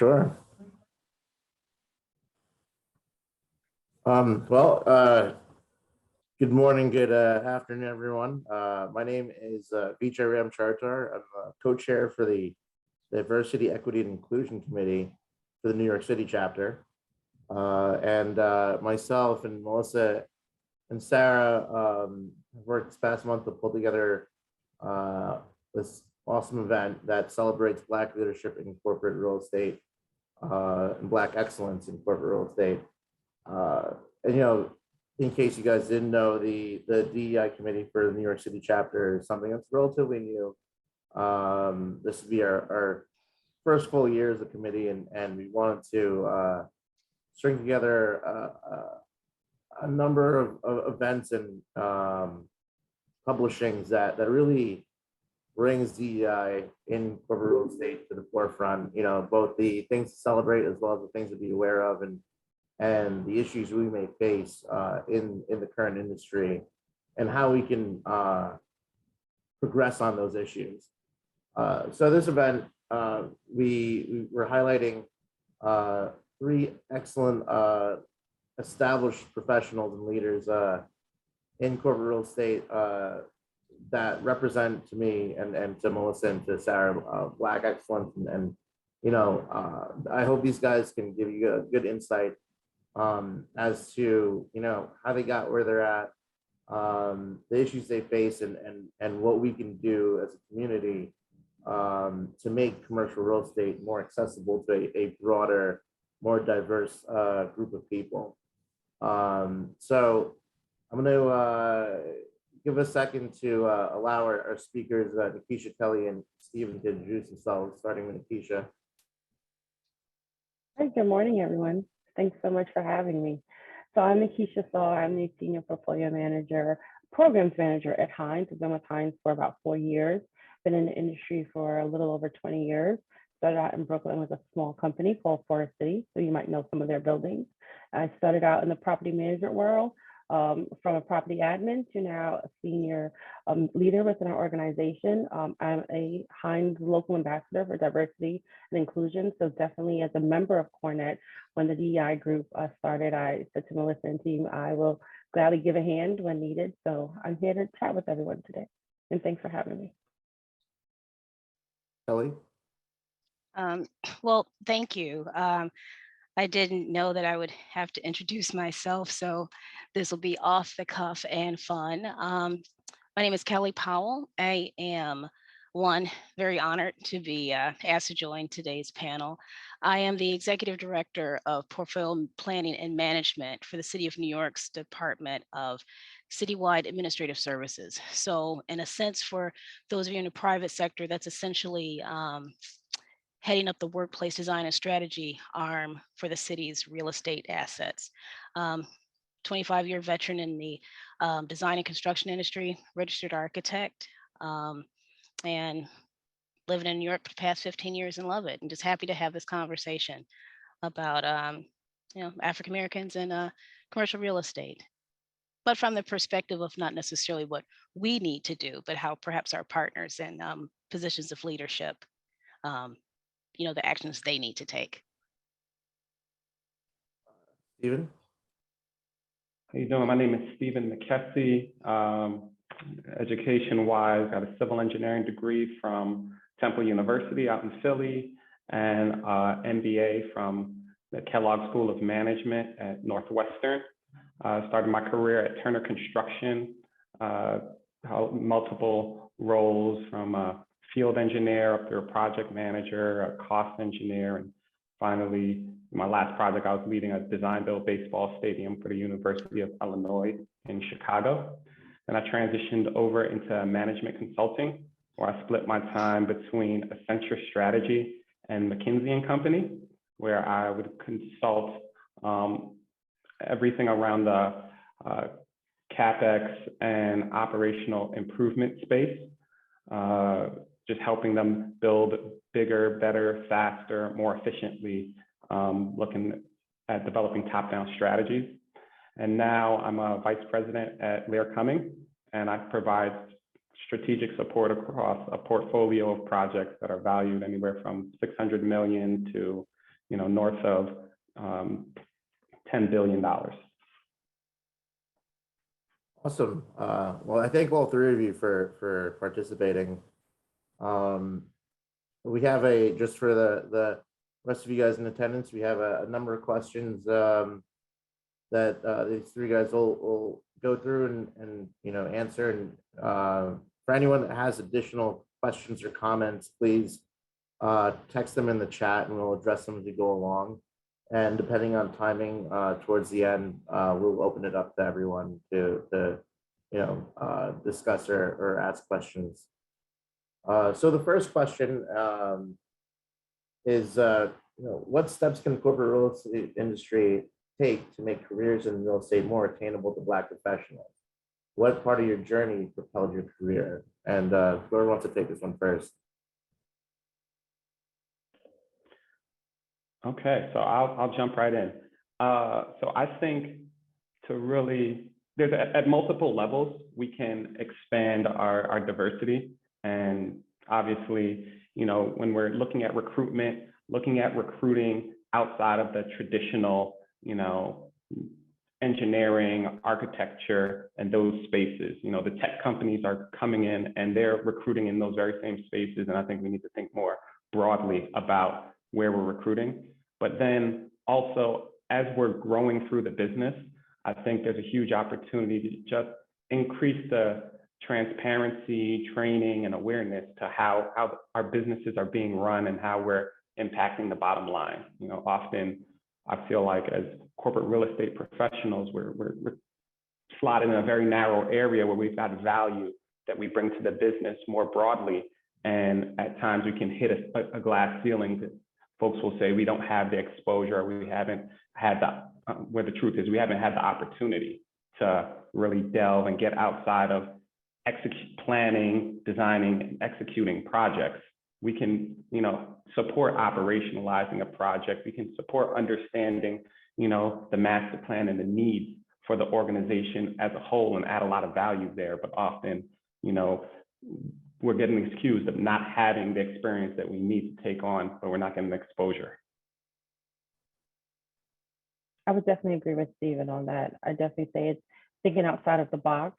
Sure. Good morning, good afternoon, everyone. My name is Vijay Ramcharitar. I'm a co-chair for the Diversity, Equity, and Inclusion Committee for the New York City chapter. And myself and Melissa and Sarah worked this past month to pull together this awesome event that celebrates Black leadership in corporate real estate and Black excellence in corporate real estate. And in case you guys didn't know, the DEI committee for the New York City chapter is something that's relatively new. This will be our first full year as a committee, and we wanted to string together a number of events and publishings that really brings DEI in corporate real estate to the forefront. Both the things to celebrate as well as the things to be aware of, and the issues we may face in the current industry, and how we can progress on those issues. So this event, we were highlighting three excellent established professionals and leaders in corporate real estate that represent to me and to Melissa and to Sarah Black excellence, and I hope these guys can give you a good insight as to how they got where they're at, the issues they face, and what we can do as a community to make commercial real estate more accessible to a broader, more diverse group of people. So I'm going to give a second to allow our speakers, Nikisha Kelly and Stephen, to introduce themselves, starting with Nikisha. Hi, good morning, everyone. Thanks so much for having me. So I'm Nikisha Saw. I'm the Senior Portfolio Manager, Programs Manager at Hines. I've been with Hines for about 4 years. Been in the industry for a little over 20 years. Started out in Brooklyn with a small company called Forest City, so you might know some of their buildings. I started out in the property management world, from a property admin to now a senior leader within our organization. I'm a Hines local ambassador for diversity and inclusion. So definitely as a member of CoreNet, when the DEI group started, I said to Melissa and team, I will gladly give a hand when needed. So I'm here to chat with everyone today. And thanks for having me. Kelly? Well, thank you. I didn't know that I would have to introduce myself, so this will be off the cuff and fun. My name is Kelly Powell. I am very honored to be asked to join today's panel. I am the Executive Director of Portfolio Planning and Management for the City of New York's Department of Citywide Administrative Services. So in a sense, for those of you in the private sector, that's essentially heading up the workplace design and strategy arm for the city's real estate assets. 25-year veteran in the design and construction industry, registered architect, and living in New York for the past 15 years and love it. And just happy to have this conversation about African Americans and commercial real estate, but from the perspective of not necessarily what we need to do, but how perhaps our partners in positions of leadership, the actions they need to take. Stephen? How you doing? My name is Stephen McKessie. Education-wise, got a civil engineering degree from Temple University out in Philly, and MBA from the Kellogg School of Management at Northwestern. Started my career at Turner Construction, multiple roles from a field engineer up to a project manager, a cost engineer, and finally, my last project, I was leading a design-build baseball stadium for the University of Illinois in Chicago. Then I transitioned over into management consulting, where I split my time between Accenture Strategy and McKinsey & Company, where I would consult everything around the CapEx and operational improvement space, just helping them build bigger, better, faster, more efficiently, looking at developing top-down strategies. And now I'm a vice president at Lear Cumming, and I provide strategic support across a portfolio of projects that are valued anywhere from $600 million to north of $10 billion. Awesome. Well, I thank all three of you for participating. We have just for the rest of you guys in attendance, we have a number of questions that these three guys will go through and answer. And for anyone that has additional questions or comments, please text them in the chat and we'll address them as we go along. And depending on timing, towards the end, we'll open it up to everyone to discuss or ask questions. So the first question is, what steps can corporate real estate industry take to make careers in real estate more attainable to Black professionals? What part of your journey propelled your career? And whoever wants to take this one first. Okay, so I'll jump right in. So I think at multiple levels, we can expand our diversity. And obviously, when we're looking at recruitment, looking at recruiting outside of the traditional, engineering, architecture, and those spaces, the tech companies are coming in and they're recruiting in those very same spaces. And I think we need to think more broadly about where we're recruiting. But then also, as we're growing through the business, I think there's a huge opportunity to just increase the transparency, training, and awareness to how our businesses are being run and how we're impacting the bottom line. Often I feel like as corporate real estate professionals, we're slotted in a very narrow area where we've got value that we bring to the business more broadly. And at times we can hit a glass ceiling that folks will say we don't have the exposure, or we haven't had where the truth is, we haven't had the opportunity to really delve and get outside of planning, designing, and executing projects. We can, support operationalizing a project. We can support understanding, the master plan and the needs for the organization as a whole and add a lot of value there. But often, we're getting excused of not having the experience that we need to take on, but we're not getting the exposure. I would definitely agree with Stephen on that. I definitely say it's thinking outside of the box.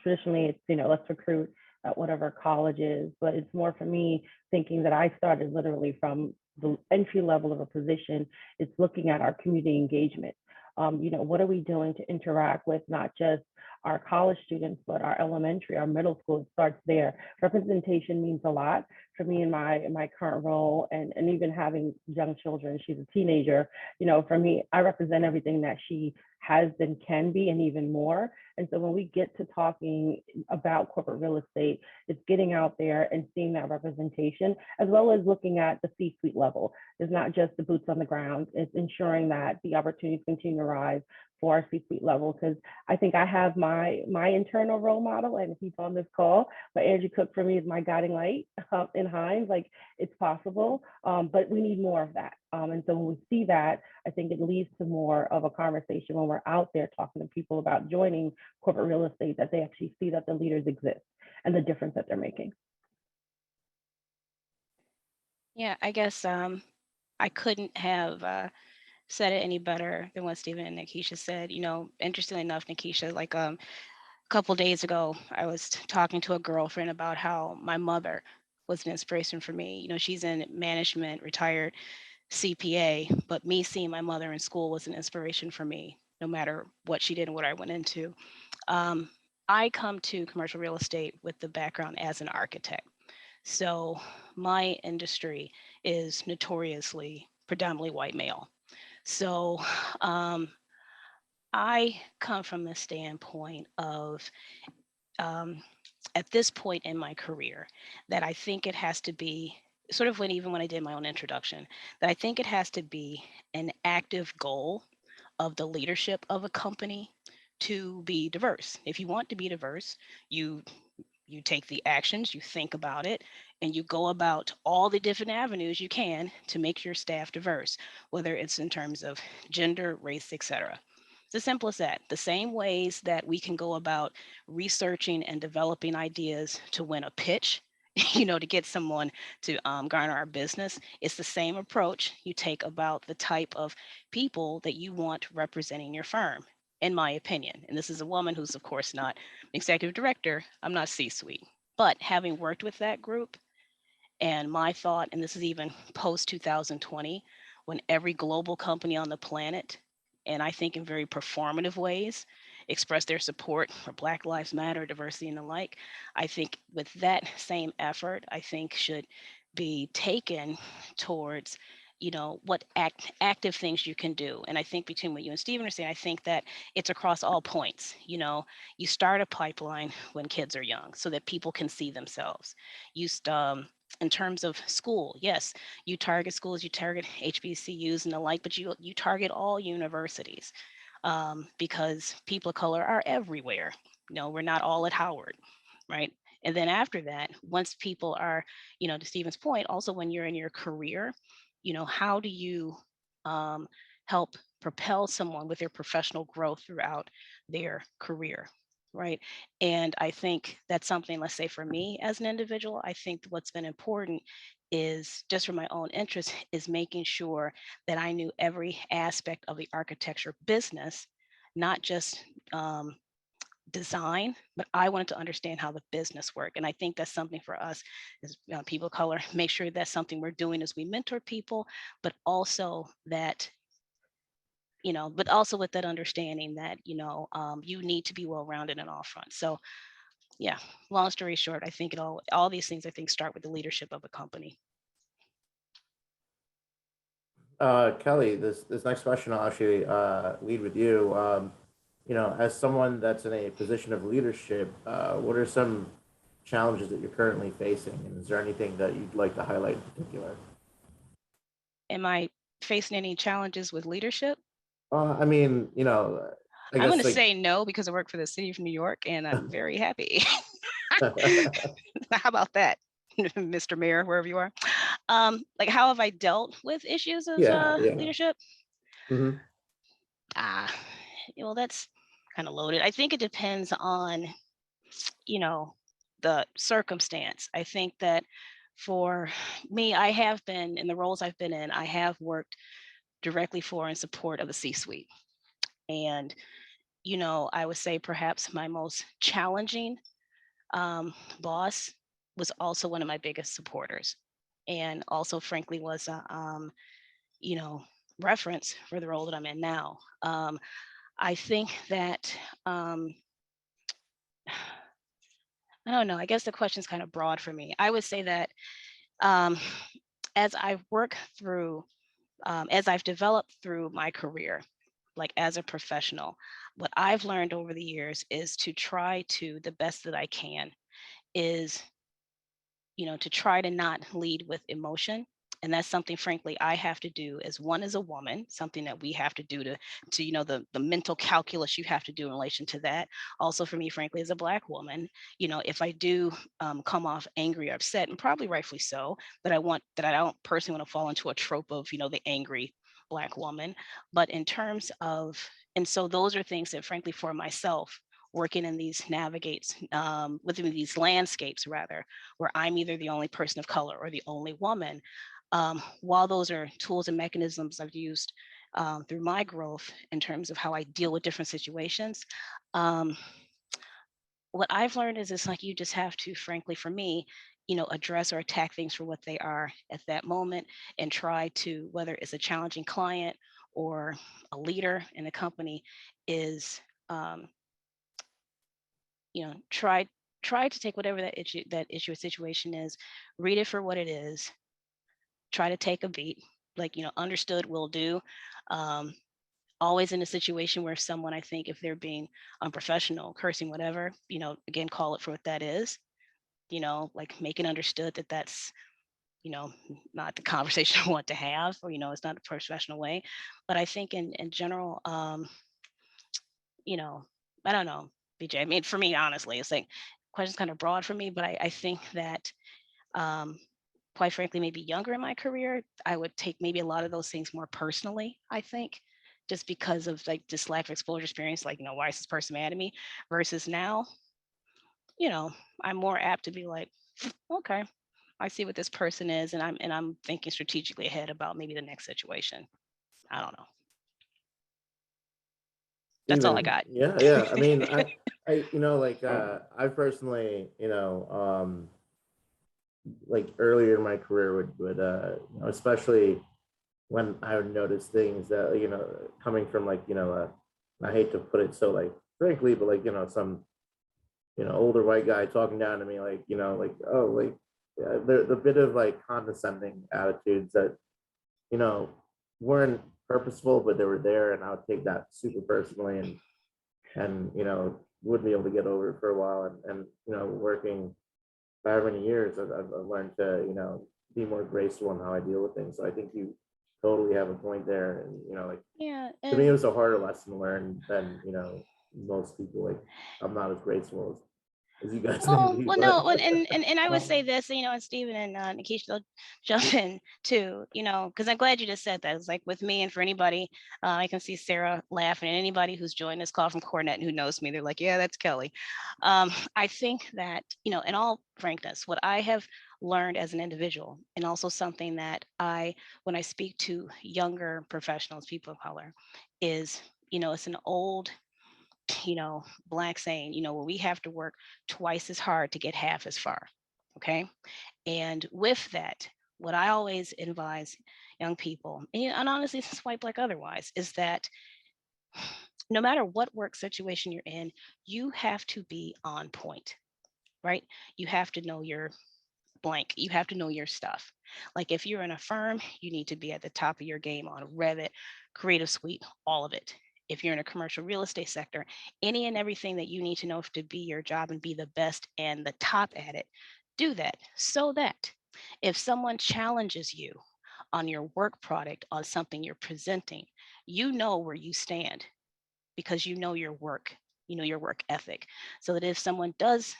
Traditionally it's, let's recruit at whatever colleges, but it's more for me thinking that I started literally from the entry level of a position. It's looking at our community engagement. What are we doing to interact with not just our college students, but our elementary, our middle school? It starts there. Representation means a lot for me in my current role, and even having young children. She's a teenager. For me, I represent everything that she has and can be, and even more. And so when we get to talking about corporate real estate, it's getting out there and seeing that representation, as well as looking at the C-suite level. It's not just the boots on the ground. It's ensuring that the opportunities continue to rise for our C-suite level, because I think I have my internal role model, and he's on this call, but Andrew Cook for me is my guiding light in Hines. Like, it's possible, but we need more of that. And so when we see that, I think it leads to more of a conversation when we're out there talking to people about joining corporate real estate, that they actually see that the leaders exist and the difference that they're making. Yeah, I guess I couldn't have said it any better than what Stephen and Nikisha said. Interestingly enough, Nikisha, like a couple days ago, I was talking to a girlfriend about how my mother was an inspiration for me. She's in management, retired CPA, but me seeing my mother in school was an inspiration for me, no matter what she did and what I went into. I come to commercial real estate with the background as an architect. So my industry is notoriously predominantly white male. So I come from the standpoint of, at this point in my career, that I think it has to be sort of even when I did my own introduction, that I think it has to be an active goal of the leadership of a company to be diverse. If you want to be diverse, you take the actions, you think about it, and you go about all the different avenues you can to make your staff diverse, whether it's in terms of gender, race, etc. It's as simple as that. The same ways that we can go about researching and developing ideas to win a pitch to get someone to garner our business. It's the same approach you take about the type of people that you want representing your firm, in my opinion. And this is a woman who's, of course, not an executive director. I'm not C-suite. But having worked with that group, and my thought, and this is even post 2020, when every global company on the planet, and I think in very performative ways, express their support for Black Lives Matter, diversity, and the like, I think with that same effort, I think should be taken towards what active things you can do. And I think between what you and Stephen are saying, I think that it's across all points. You start a pipeline when kids are young so that people can see themselves. In terms of school, yes, you target schools, you target HBCUs and the like, but you target all universities, because people of color are everywhere. We're not all at Howard, right? And then after that, once people are, to Stephen's point, also when you're in your career, how do you help propel someone with their professional growth throughout their career, right? And I think that's something, let's say for me as an individual, I think what's been important is, just for my own interest, is making sure that I knew every aspect of the architecture business, not just design, but I wanted to understand how the business worked. And I think that's something for us as people of color, make sure that's something we're doing as we mentor people, but also that, but also with that understanding that, you need to be well-rounded in all fronts. So yeah, long story short, I think all these things, I think, start with the leadership of a company. Kelly, this next question I'll actually lead with you. As someone that's in a position of leadership, what are some challenges that you're currently facing? And is there anything that you'd like to highlight in particular? Am I facing any challenges with leadership? I mean, I'm going to say no, because I work for the city of New York and I'm very happy. How about that, Mr. Mayor, wherever you are? Like, how have I dealt with issues of leadership? Mm-hmm. Well, that's kind of loaded. I think it depends on, the circumstance. I think that for me, I have been in the roles I've been in, I have worked directly for and support of the C-suite. And, I would say perhaps my most challenging boss was also one of my biggest supporters, and also frankly was a reference for the role that I'm in now. I think that I don't know, I guess the question is kind of broad for me. I would say that as I've worked through, as I've developed through my career, like as a professional, what I've learned over the years is to try to, the best that I can, is, to try to not lead with emotion. And that's something, frankly, I have to do as a woman, something that we have to do to the mental calculus you have to do in relation to that. Also for me, frankly, as a Black woman, if I do come off angry or upset, and probably rightfully so, that I don't personally want to fall into a trope of, the angry Black woman. But in terms of, and so those are things that, frankly, for myself, working in these within these landscapes, rather, where I'm either the only person of color or the only woman, while those are tools and mechanisms I've used through my growth in terms of how I deal with different situations, what I've learned is it's like you just have to, frankly, for me, address or attack things for what they are at that moment, and try to, whether it's a challenging client or a leader in a company, is try to take whatever that issue or situation is, read it for what it is, try to take a beat, like, understood, will do. Always in a situation where someone, I think, if they're being unprofessional, cursing, whatever, again, call it for what that is, like making understood that that's, not the conversation I want to have, or, it's not a professional way. But I think in general, I don't know, Vijay, I mean, for me, honestly, it's like, question's kind of broad for me, but I think that, quite frankly, maybe younger in my career, I would take maybe a lot of those things more personally, I think, just because of like this lack of exposure experience, like, why is this person mad at me? Versus now, I'm more apt to be like, okay, I see what this person is, and I'm thinking strategically ahead about maybe the next situation. I don't know. That's all I Steven, got. yeah. I mean, like Oh, I personally, like earlier in my career would especially when I would notice things that, coming from like, I hate to put it so like frankly, but like, some, older white guy talking down to me, like, like, oh, like the bit of like condescending attitudes that, you know, weren't purposeful, but they were there. And I would take that super personally and, wouldn't be able to get over it for a while. And working however many years, I've learned to, be more graceful in how I deal with things. So I think you totally have a point there. And, like, Yeah, to me, it and was a harder lesson to learn than, most people. Like, I'm not as graceful as you guys may well, be, well, but no, and I would say well, this, and Stephen and Nikisha, they'll jump in too, because I'm glad you just said that. It's like with me, and for anybody, I can see Sarah laughing, and anybody who's joined this call from CoreNet and who knows me, they're like, yeah, that's Kelly. I think that, in all frankness, what I have learned as an individual, and also something that when I speak to younger professionals, people of color, is, it's an old Black saying, well, we have to work twice as hard to get half as far. Okay. And with that, what I always advise young people, and honestly, this is white, Black, otherwise, is that no matter what work situation you're in, you have to be on point, right? You have to know your blank. You have to know your stuff. Like if you're in a firm, you need to be at the top of your game on Revit, Creative Suite, all of it. If you're in a commercial real estate sector, any and everything that you need to know to be your job and be the best and the top at it, do that so that if someone challenges you on your work product, on something you're presenting, you know where you stand because you know your work, your work ethic. So that if someone does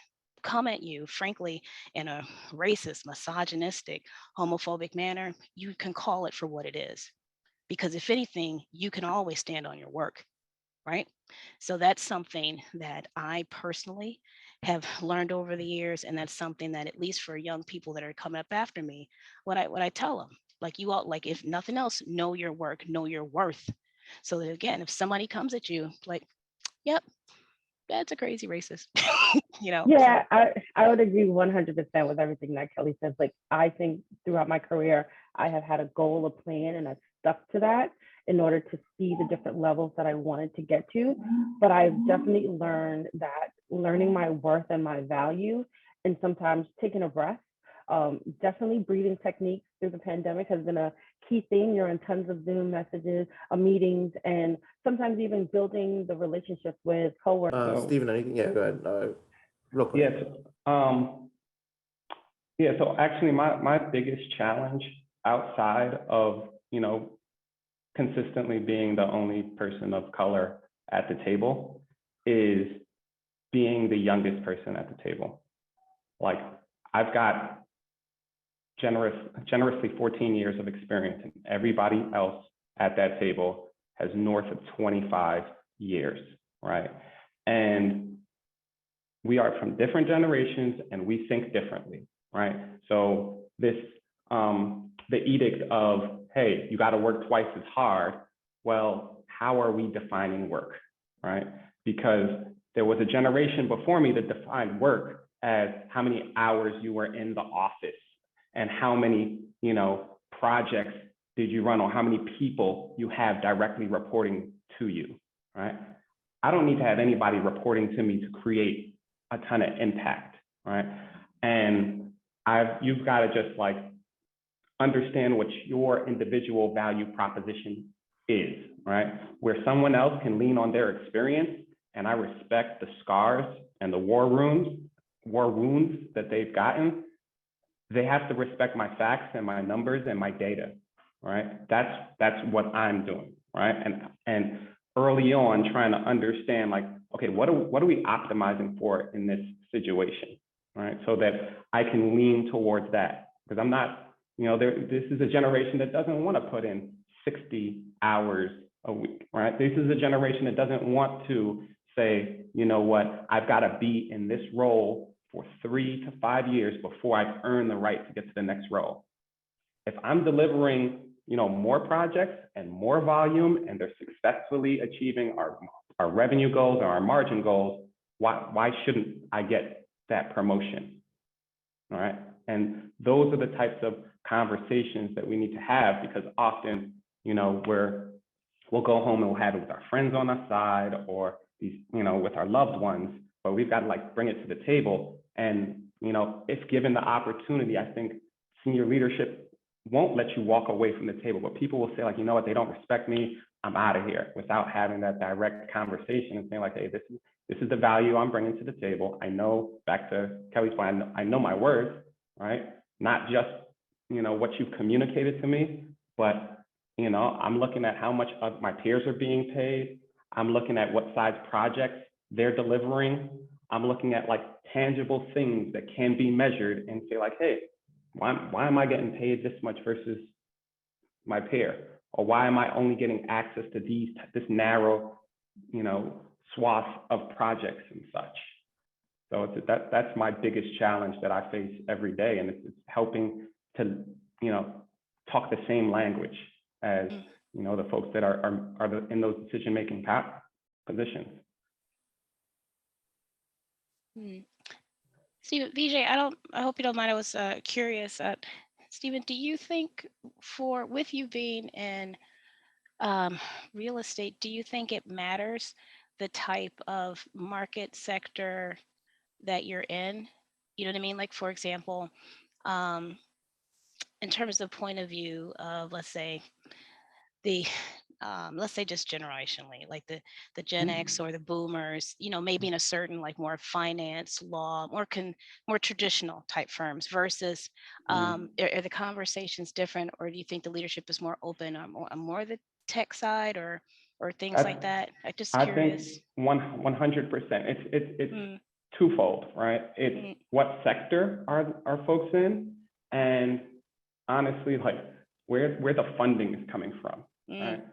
come at you, frankly, in a racist, misogynistic, homophobic manner, you can call it for what it is. Because if anything, you can always stand on your work, right? So that's something that I personally have learned over the years. And that's something that, at least for young people that are coming up after me, what I tell them, like you all, like if nothing else, know your work, know your worth. So that again, if somebody comes at you, like, yep, that's a crazy racist, so. Yeah, I would agree 100% with everything that Kelly says. Like, I think throughout my career, I have had a goal, a plan, and I've stuck to that in order to see the different levels that I wanted to get to. But I've definitely learned that learning my worth and my value, and sometimes taking a breath, definitely breathing techniques through the pandemic has been a key thing. You're on tons of Zoom messages, meetings, and sometimes even building the relationships with coworkers. so Steven, anything? Yeah, go ahead. Real quick. yes, yeah. So actually, my biggest challenge outside of consistently being the only person of color at the table is being the youngest person at the table. Like I've got generously 14 years of experience, and everybody else at that table has north of 25 years, right? And we are from different generations and we think differently, right? So this, the edict of, hey, you got to work twice as hard. Well, how are we defining work, right? Because there was a generation before me that defined work as how many hours you were in the office and how many, projects did you run, or how many people you have directly reporting to you, right? I don't need to have anybody reporting to me to create a ton of impact, right? And you've got to just like understand what your individual value proposition is, right? Where someone else can lean on their experience, and I respect the scars and the war wounds that they've gotten. They have to respect my facts and my numbers and my data, right? That's what I'm doing, right? And early on, trying to understand like, okay, what are we optimizing for in this situation, right? So that I can lean towards that, because I'm not, this is a generation that doesn't want to put in 60 hours a week, right? This is a generation that doesn't want to say, you know what, I've got to be in this role for 3 to 5 years before I earn the right to get to the next role. If I'm delivering, more projects and more volume, and they're successfully achieving our revenue goals or our margin goals, why shouldn't I get that promotion? All right. And those are the types of conversations that we need to have, because often, we'll go home and we'll have it with our friends on our side, or these, with our loved ones, but we've got to bring it to the table. And, if given the opportunity, I think senior leadership won't let you walk away from the table, but people will say you know what, they don't respect me, I'm out of here, without having that direct conversation and saying hey, this is the value I'm bringing to the table. I know, back to Kelly's point, I know my words, right? Not just, what you've communicated to me, but, I'm looking at how much of my peers are being paid. I'm looking at what size projects they're delivering. I'm looking at tangible things that can be measured and say hey, why am I getting paid this much versus my peer? Or why am I only getting access to this narrow, swath of projects and such? So that's my biggest challenge that I face every day. And it's helping to, talk the same language as, the folks that are in those decision-making positions. Stephen, Vijay, I hope you don't mind. I was curious. Stephen, do you think with you being in real estate, do you think it matters the type of market sector that you're in? You know what I mean? For example, in terms of point of view of, let's say just generationally, the Gen X or the boomers, maybe in a certain more finance, law, more traditional type firms versus are the conversations different, or do you think the leadership is more open on more the tech side or things like that? I'm just curious. I think 100%. It's twofold, right? It's what sector are folks in, and honestly, where the funding is coming from, right?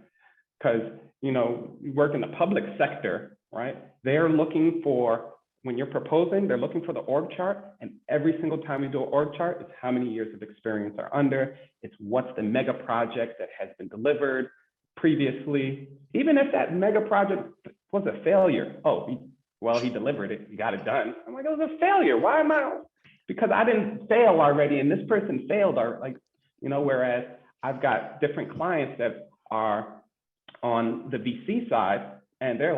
Because, you work in the public sector, right? They're looking for, when you're proposing, they're looking for the org chart. And every single time you do an org chart, it's how many years of experience are under. It's what's the mega project that has been delivered previously. Even if that mega project was a failure, he delivered it, he got it done. I'm it was a failure. Why am I? Because I didn't fail already, and this person failed. Whereas I've got different clients that are on the VC side, and they're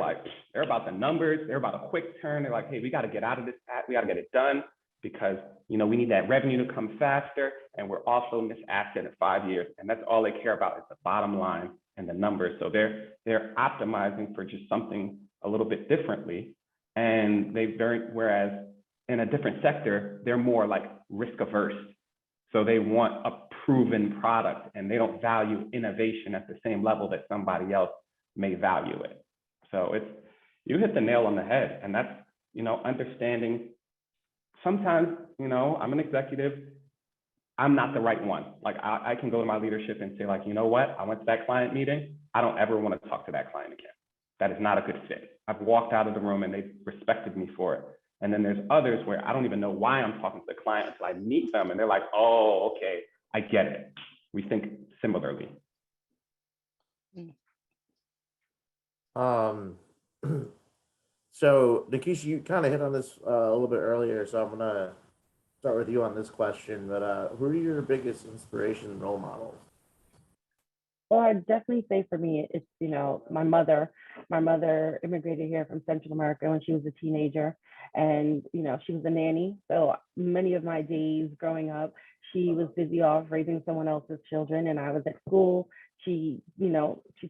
about the numbers, they're about a quick turn. They're hey, we got to get out of this, we got to get it done, because we need that revenue to come faster, and we're also in this asset in 5 years, and that's all they care about is the bottom line and the numbers. So they're optimizing for just something a little bit differently, and whereas in a different sector, they're more risk averse. So they want a proven product, and they don't value innovation at the same level that somebody else may value it. So you hit the nail on the head, and that's, understanding. Sometimes, I'm an executive, I'm not the right one. I can go to my leadership and say you know what, I went to that client meeting, I don't ever want to talk to that client again. That is not a good fit. I've walked out of the room and they've respected me for it. And then there's others where I don't even know why I'm talking to the client until I meet them, and they're oh, okay, I get it. We think similarly. So Nikisha, you kind of hit on this a little bit earlier, so I'm gonna start with you on this question. But who are your biggest inspiration and role models? Well, I'd definitely say for me, it's, my mother. My mother immigrated here from Central America when she was a teenager, and, she was a nanny. So many of my days growing up, she was busy off raising someone else's children, and I was at school. She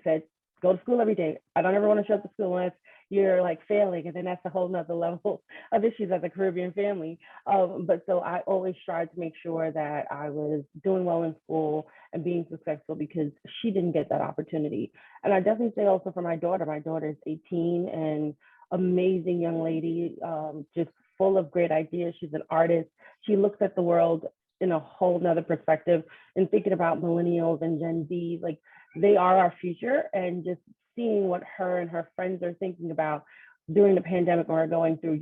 said, go to school every day. I don't ever want to show up to school unless you're failing. And then that's a whole nother level of issues as a Caribbean family. But so I always tried to make sure that I was doing well in school and being successful, because she didn't get that opportunity. And I definitely say also for my daughter is 18 and amazing young lady, just full of great ideas. She's an artist. She looks at the world in a whole nother perspective, and thinking about millennials and Gen Z, they are our future, and just seeing what her and her friends are thinking about during the pandemic when we're going through,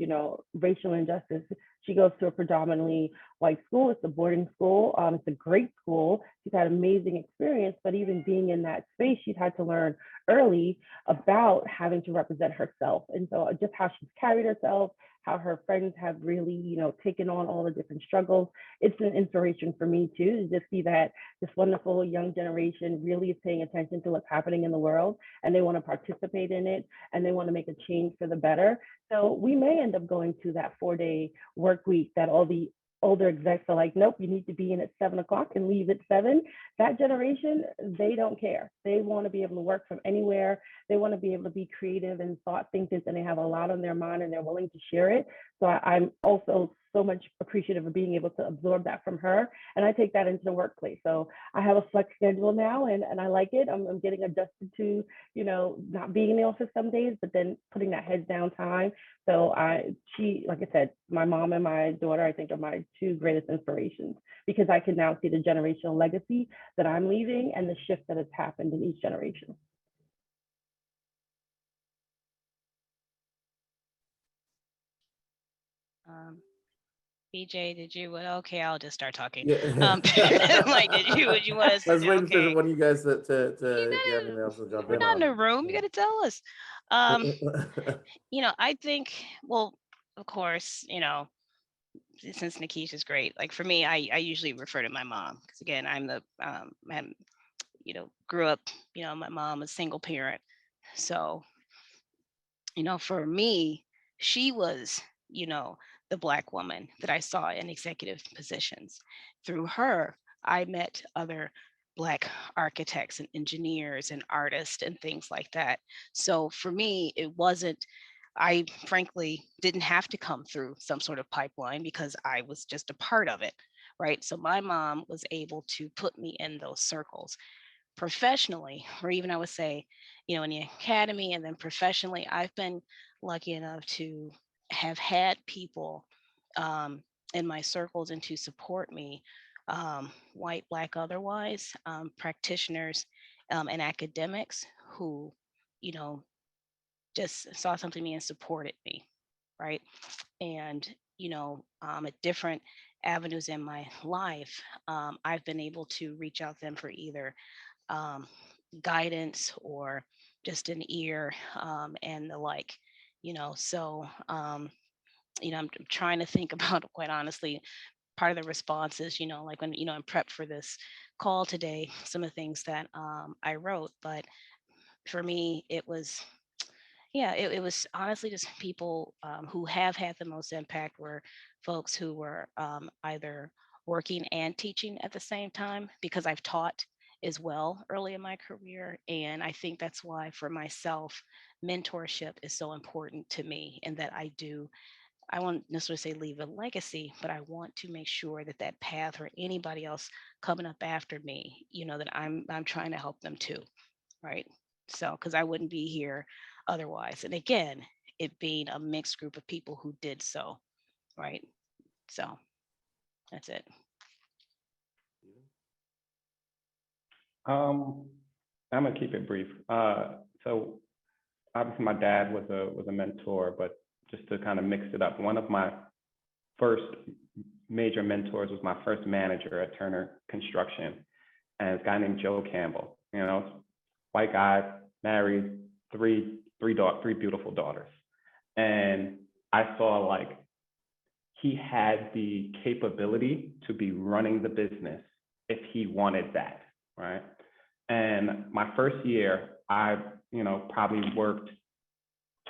racial injustice, she goes to a predominantly white school. It's a boarding school. It's a great school. She's had amazing experience, but even being in that space, she's had to learn early about having to represent herself. And so just how she's carried herself, how her friends have really, taken on all the different struggles. It's an inspiration for me too, to just see that this wonderful young generation really is paying attention to what's happening in the world, and they want to participate in it, and they want to make a change for the better. So we may end up going to that 4-day work week that all the older execs are like, nope, you need to be in at 7 o'clock and leave at 7. That generation, they don't care. They want to be able to work from anywhere. They want to be able to be creative and thought thinkers, and they have a lot on their mind and they're willing to share it. So I'm also so much appreciative of being able to absorb that from her. And I take that into the workplace. So I have a flex schedule now, and I like it. I'm getting adjusted to, not being in the office some days, but then putting that heads down time. So like I said, my mom and my daughter, I think, are my two greatest inspirations, because I can now see the generational legacy that I'm leaving and the shift that has happened in each generation. Vijay, did you? Okay, I'll just start talking. Yeah. Like, would you want to? I was waiting Okay. for one of you guys to if you have anything else to jump We're in not in on. the room. You got to tell us. I think, well, of course, since Nikisha's great, like for me, I usually refer to my mom, because again, I'm grew up, my mom was single parent. So, for me, she was, the Black woman that I saw in executive positions. Through her, I met other Black architects and engineers and artists and things like that. So for me, I frankly didn't have to come through some sort of pipeline, because I was just a part of it, right? So my mom was able to put me in those circles. Professionally, or even I would say, in the academy and then professionally, I've been lucky enough to have had people in my circles and to support me, white, Black, otherwise, practitioners and academics who, just saw something in me and supported me, right? And, at different avenues in my life, I've been able to reach out to them for either guidance or just an ear, and the like, so I'm trying to think about, quite honestly, part of the responses, like when, in prep for this call today, some of the things that I wrote. But for me, it was, it was honestly just people who have had the most impact were folks who were either working and teaching at the same time, because I've taught as well early in my career. And I think that's why for myself, mentorship is so important to me, and that I won't necessarily say leave a legacy, but I want to make sure that that path, or anybody else coming up after me, that I'm trying to help them too, right? So, because I wouldn't be here otherwise. And again, it being a mixed group of people who did so, right? So that's it. I'm gonna keep it brief. So obviously my dad was a mentor, but just to kind of mix it up, one of my first major mentors was my first manager at Turner Construction, and it's a guy named Joe Campbell. White guy, married, three beautiful daughters, and I saw like he had the capability to be running the business if he wanted that, right? And my first year, I probably worked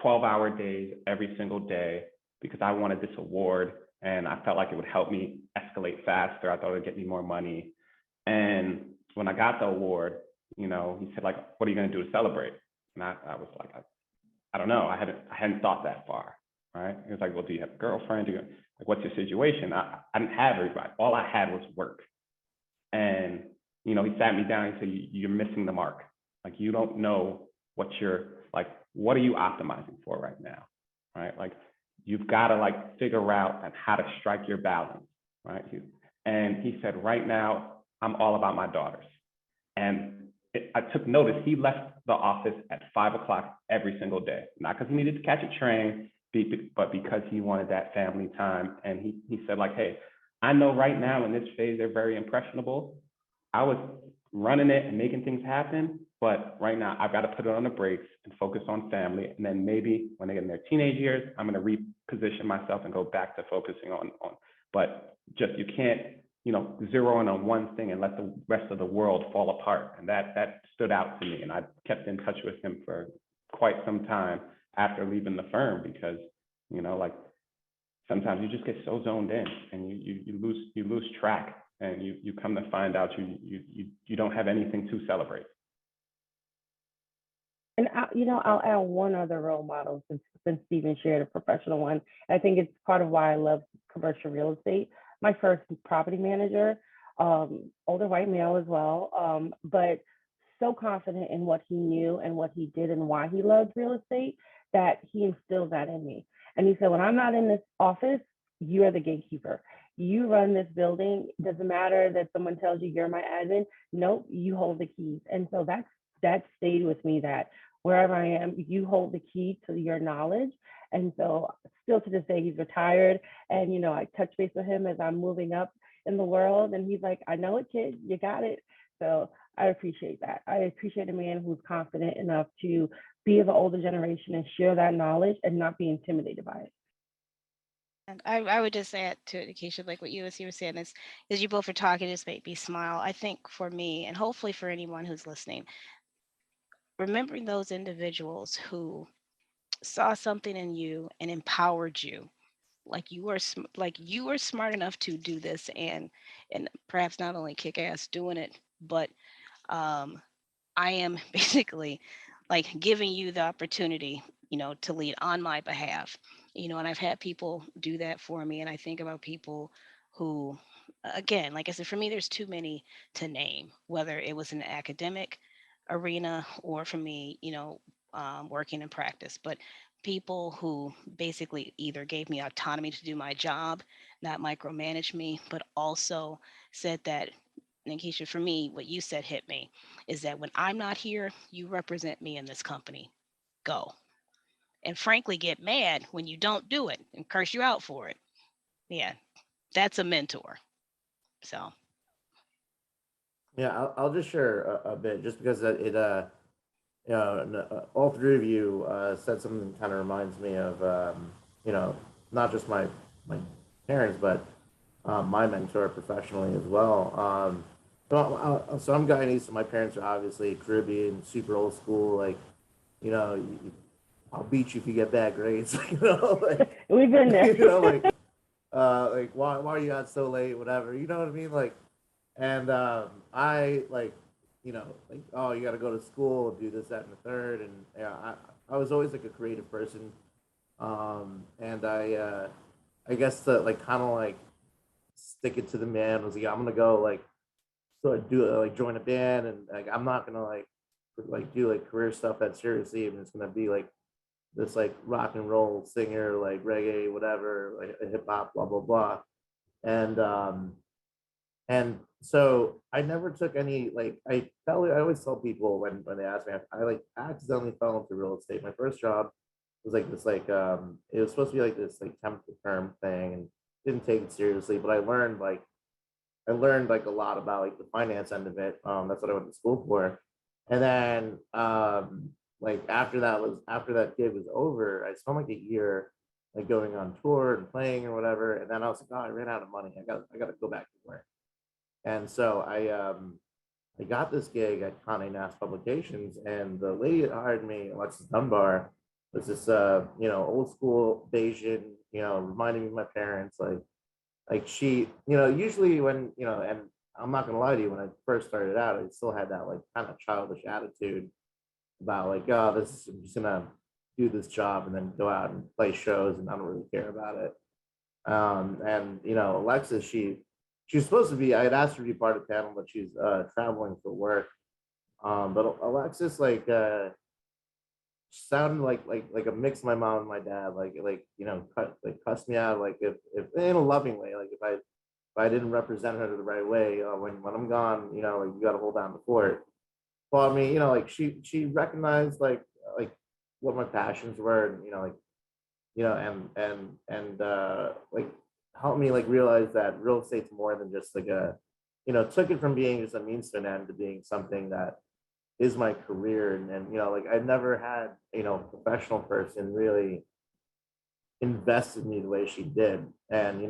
12-hour days every single day, because I wanted this award and I felt like it would help me escalate faster. I thought it would get me more money. And when I got the award, he said, like, what are you going to do to celebrate? And I was like, I don't know. I hadn't thought that far, right? He was like, well, do you have a girlfriend? Like, what's your situation? I didn't have everybody. All I had was work. And, he sat me down and said, you're missing the mark. Like, you don't know what are you optimizing for right now, right? Like, you've got to like figure out how to strike your balance, right? And he said, right now, I'm all about my daughters. And I took notice. He left the office at 5 o'clock every single day, not because he needed to catch a train, but because he wanted that family time. And he said like, hey, I know right now in this phase, they're very impressionable. I was running it and making things happen, but right now I've got to put it on the brakes and focus on family. And then maybe when they get in their teenage years, I'm going to reposition myself and go back to focusing on, but just, you can't, zero in on one thing and let the rest of the world fall apart. And that stood out to me. And I kept in touch with him for quite some time after leaving the firm, because, like sometimes you just get so zoned in and you lose track, and you come to find out you don't have anything to celebrate. And I'll add one other role model since Stephen shared a professional one. I think it's part of why I love commercial real estate. My first property manager, older white male as well, but so confident in what he knew and what he did and why he loved real estate that he instilled that in me. And he said, when I'm not in this office, you are the gatekeeper. You run this building. It doesn't matter that someone tells you you're my admin. Nope, you hold the keys. And so that stayed with me, that wherever I am, you hold the key to your knowledge. And so still to this day, he's retired. And, I touch base with him as I'm moving up in the world. And he's like, I know it, kid, you got it. So I appreciate that. I appreciate a man who's confident enough to be of the older generation and share that knowledge and not be intimidated by it. And I would just add to it, Keisha, like what you were saying is you both were talking, just made me smile. I think for me, and hopefully for anyone who's listening, remembering those individuals who saw something in you and empowered you, like you were smart enough to do this, and perhaps not only kick ass doing it, but I am basically like giving you the opportunity, to lead on my behalf, and I've had people do that for me. And I think about people who, again, like I said, for me, there's too many to name, whether it was in the academic arena or for me, working in practice, but people who basically either gave me autonomy to do my job, not micromanage me, but also said that, and Keisha, for me, what you said hit me, is that when I'm not here, you represent me in this company. Go. And frankly, get mad when you don't do it and curse you out for it. Yeah, that's a mentor. So. Yeah, I'll just share a bit, just because all three of you said something that kind of reminds me of, not just my parents, but my mentor professionally as well. So I'm Guyanese, so my parents are obviously Caribbean, super old school, like, I'll beat you if you get bad grades, like, We've been there. like why are you out so late, whatever, you know what I mean? Like, and I like, like, oh, you got to go to school, do this, that, and the third. And yeah, I was always like a creative person. And I guess to like kind of like stick it to the man was like, I'm gonna go like join a band, and like I'm not gonna like do like career stuff that seriously. And it's gonna be like this like rock and roll singer, like reggae, whatever, like hip hop, blah blah blah. And so I never took any, like, I always tell people when they ask me, I like accidentally fell into real estate. My first job was like this, like, it was supposed to be like this, like, temp to perm thing, and didn't take it seriously, but I learned like a lot about like the finance end of it. That's what I went to school for. And then, like after that gig was over, I spent like a year like going on tour and playing or whatever. And then I was like, oh, I ran out of money. I got to go back to work. And so I got this gig at Condé Nast Publications, and the lady that hired me, Alexis Dunbar, was this old school Bayesian, reminding me of my parents. Like she, usually when, and I'm not gonna lie to you, when I first started out, I still had that like kind of childish attitude about like, oh, I'm just gonna do this job and then go out and play shows, and I don't really care about it. And Alexis, she's supposed to be, I had asked her to be part of the panel, but she's traveling for work. But Alexis, like, sounded like a mix of my mom and my dad, like cussed me out, like if in a loving way, like if I didn't represent her the right way, when I'm gone, like you got to hold down the fort. well, I mean, like she recognized like what my passions were, and like like helped me like realize that real estate's more than just like took it from being just a means to an end to being something that is my career. And like I've never had a professional person really invest in me the way she did. And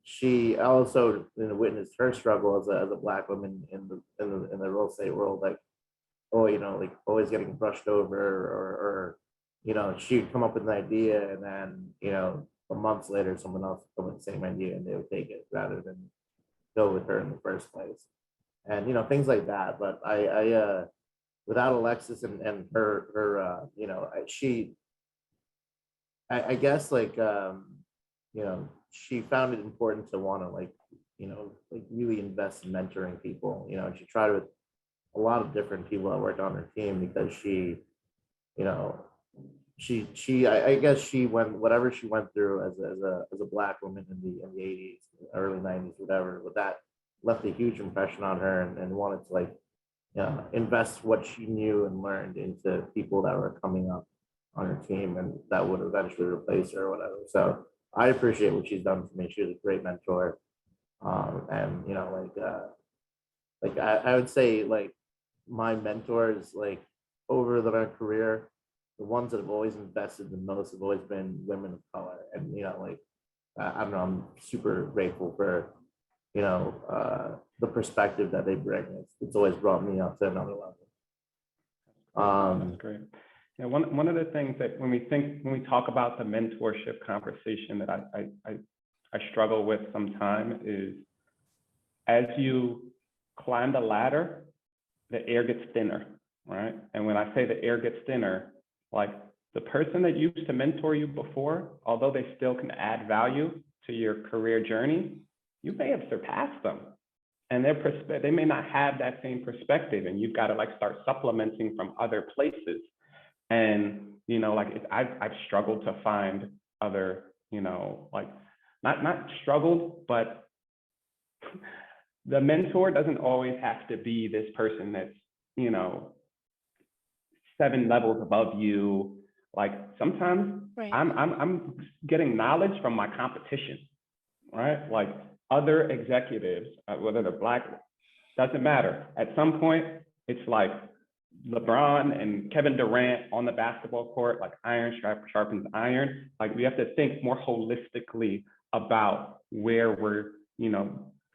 she also witnessed her struggle as a black woman in the real estate world, like like always getting brushed over, or she'd come up with an idea, and then a month later someone else would come with the same idea and they would take it rather than go with her in the first place. And things like that. But I without Alexis and her I guess like she found it important to want to like like really invest in mentoring people. And she tried with a lot of different people that worked on her team, because she you know I guess she went whatever she went through as a black woman in the 80s, early 90s, whatever, but that left a huge impression on her, and wanted to like invest what she knew and learned into people that were coming up on her team and that would eventually replace her or whatever. So I appreciate what she's done for me. She was a great mentor. And like I would say like my mentors like over my career, the ones that have always invested the most have always been women of color. And like I don't know, I'm super grateful for the perspective that they bring. It's always brought me up to another level. That's great. Yeah, one of the things that when we talk about the mentorship conversation that I struggle with sometimes is, as you climb the ladder, the air gets thinner, right? And when I say the air gets thinner, like the person that used to mentor you before, although they still can add value to your career journey, you may have surpassed them, and they may not have that same perspective, and you've got to like start supplementing from other places. And like I've struggled to find other, like not struggled, but the mentor doesn't always have to be this person that's 7 levels above you. Like sometimes Right. I'm getting knowledge from my competition, right? Like other executives, whether they're black, doesn't matter. At some point, it's like LeBron and Kevin Durant on the basketball court, like iron sharpens iron. Like we have to think more holistically about where we're,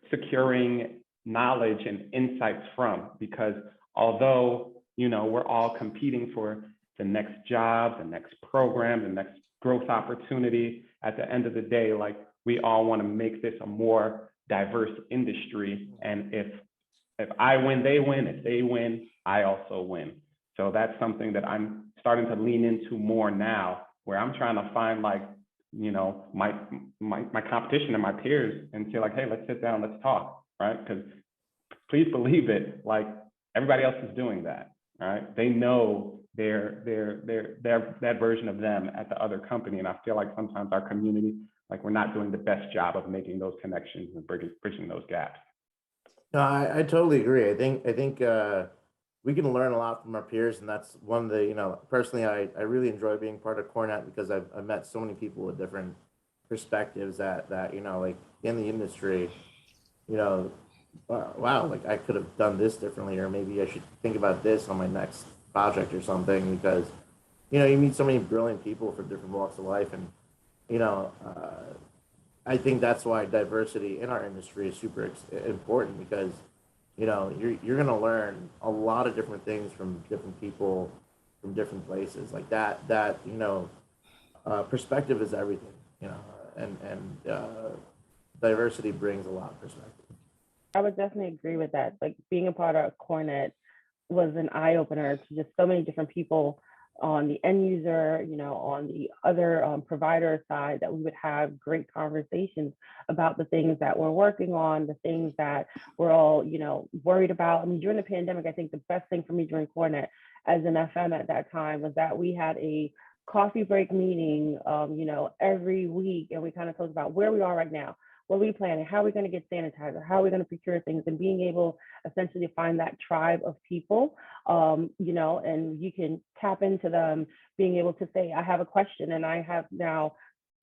securing knowledge and insights from, because although, we're all competing for the next job, the next program, the next growth opportunity, at the end of the day, like we all want to make this a more diverse industry. And if I win, they win. If they win, I also win. So that's something that I'm starting to lean into more now, where I'm trying to find like, my competition and my peers and say like, hey, let's sit down, let's talk, right? Because please believe it, like everybody else is doing that, right? They know that version of them at the other company. And I feel like sometimes our community, like we're not doing the best job of making those connections and bridging those gaps. No, I totally agree. I think we can learn a lot from our peers, and that's one of the personally I really enjoy being part of CoreNet, because I've met so many people with different perspectives that like in the industry, wow, like I could have done this differently, or maybe I should think about this on my next project or something, because you meet so many brilliant people from different walks of life. And I think that's why diversity in our industry is super important, because you're going to learn a lot of different things from different people from different places. Like that perspective is everything, and diversity brings a lot of perspective. I would definitely agree with that. Like being a part of CoreNet was an eye opener to just so many different people on the end user, on the other provider side, that we would have great conversations about the things that we're working on, the things that we're all, worried about. I mean, during the pandemic, I think the best thing for me during CoreNet as an FM at that time was that we had a coffee break meeting, every week, and we kind of talked about where we are right now. what are we planning? How are we going to get sanitizer? How are we going to procure things? And being able essentially to find that tribe of people, you know, and you can tap into them, being able to say, I have a question, and I have now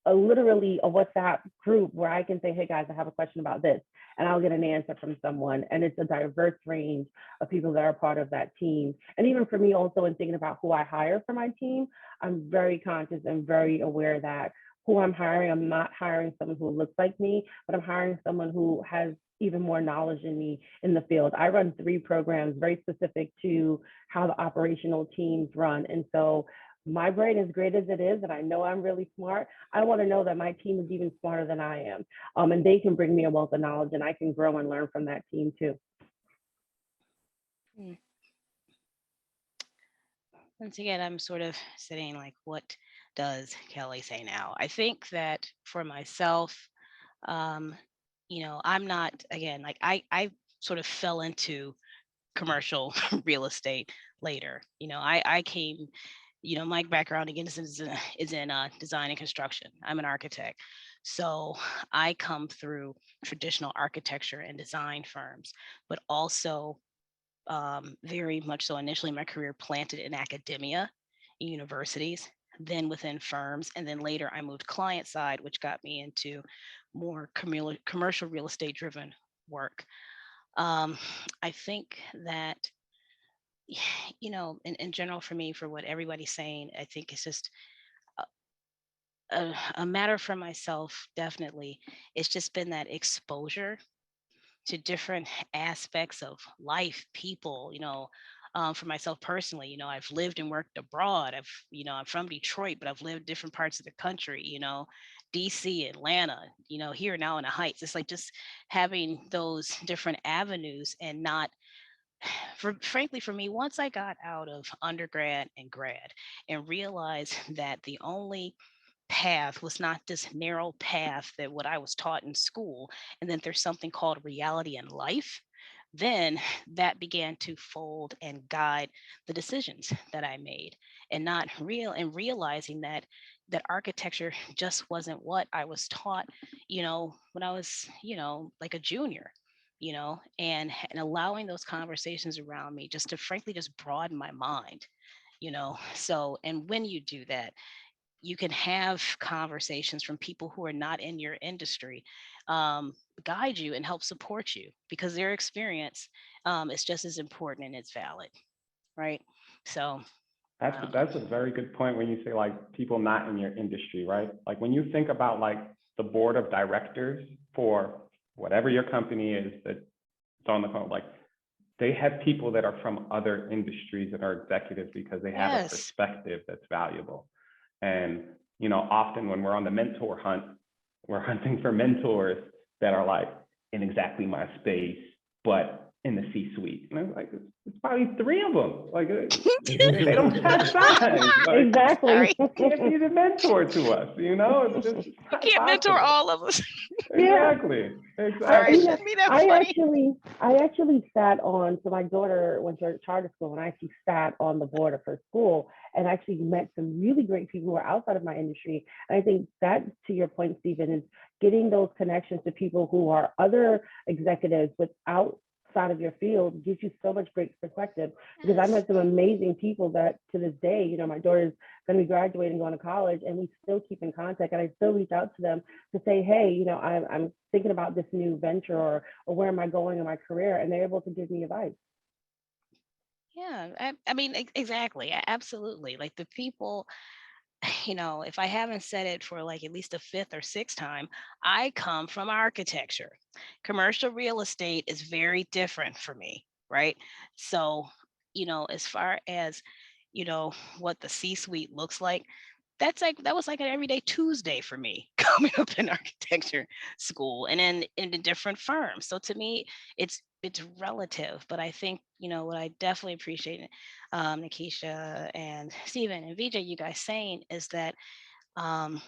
literally a WhatsApp group where I can say, hey guys, I have a question about this, and I'll get an answer from someone. And it's a diverse range of people that are part of that team. And even for me also, in thinking about who I hire for my team, I'm very conscious and very aware that who I'm hiring, I'm not hiring someone who looks like me, but I'm hiring someone who has even more knowledge than me in the field. I run 3 programs very specific to how the operational teams run. And so my brain, as great as it is, and I know I'm really smart, I want to know that my team is even smarter than I am. And they can bring me a wealth of knowledge, and I can grow and learn from that team too. Once again, I'm sort of sitting like, what does Kelly say now? I think that for myself, you know, I'm not, again, like I sort of fell into commercial real estate later. You know, I came, you know, my background again is in design and construction. I'm an architect. So I come through traditional architecture and design firms, but also very much so initially my career planted in academia, universities, then within firms, and then later I moved client side, which got me into more commercial real estate driven work. I think that, you know, in general for me, for what everybody's saying, I think it's just a matter for myself, definitely. It's just been that exposure to different aspects of life, people, you know. For myself personally, you know, I've lived and worked abroad. You know, I'm from Detroit, but I've lived different parts of the country, you know, DC, Atlanta, you know, here now in the Heights. It's like just having those different avenues and not, frankly, for me, once I got out of undergrad and grad and realized that the only path was not this narrow path that what I was taught in school, and then there's something called reality in life, then that began to fold and guide the decisions that I made, and not real and realizing that architecture just wasn't what I was taught, you know, when I was, you know, like a junior, you know, and allowing those conversations around me just to frankly just broaden my mind, you know. So, and when you do that, you can have conversations from people who are not in your industry, guide you and help support you, because their experience is just as important and it's valid, right? So That's a very good point when you say like people not in your industry, right? Like when you think about like the board of directors for whatever your company is that's on the phone, like they have people that are from other industries that are executives because they have a yes, perspective that's valuable. And, you know, often when we're on the mentor hunt, we're hunting for mentors that are like in exactly my space, but in the C-suite. And I'm like, it's probably 3 of them. Like they don't have size. Like, Exactly. you can't be the mentor to us, you know? It's just you not can't mentor possible. all of us. Exactly. Sorry, Exactly. shouldn't be that I funny. actually sat on, so my daughter went to charter school, and I actually sat on the board of her school and actually met some really great people who are outside of my industry. And I think that, to your point, Stephen, is getting those connections to people who are other executives without outside of your field gives you so much great perspective, because I Yes. met some amazing people that to this day, you know, my daughter's going to be graduating, going to college, and we still keep in contact. And I still reach out to them to say, hey, you know, I'm thinking about this new venture, or where am I going in my career? And they're able to give me advice. Yeah, I mean, exactly, absolutely. Like the people, you know, if I haven't said it for like at least the 5th or 6th time, I come from architecture. Commercial real estate is very different for me, right? So, you know, as far as, you know, what the C-suite looks like, that was like an everyday Tuesday for me coming up in architecture school and then in the different firms. So to me, it's relative, but I think, you know, what I definitely appreciate, Nikisha and Stephen and Vijay, you guys saying is that um,